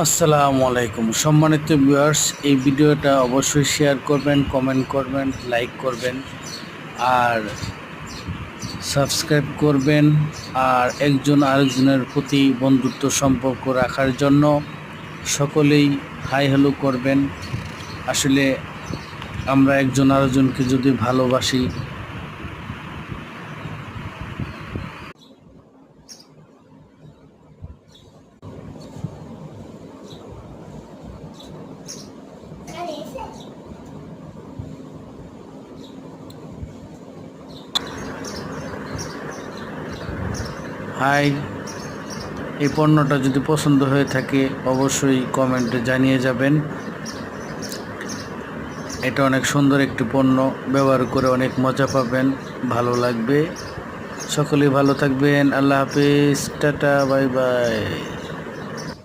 আসসালামু আলাইকুম সম্মানিত ভিউয়ার্স, এই ভিডিওটা অবশ্যই শেয়ার করবেন, কমেন্ট করবেন, লাইক করবেন আর সাবস্ক্রাইব করবেন। আর একজন আরেকজনের প্রতি বন্ধুত্ব সম্পর্ক রাখার জন্য সকলেই হাই হ্যালো করবেন। আসলে আমরা একজন আরেকজনকে যদি ভালোবাসি, হাই, এই পণ্যটা যদি পছন্দ হয়ে থাকে অবশ্যই কমেন্টে জানিয়ে যাবেন। এটা অনেক সুন্দর একটি পণ্য, ব্যবহার করে অনেক মজা পাবেন, ভালো লাগবে। সকলেই ভালো থাকবেন। আল্লাহ হাফেজ, টাটা, বাই বাই।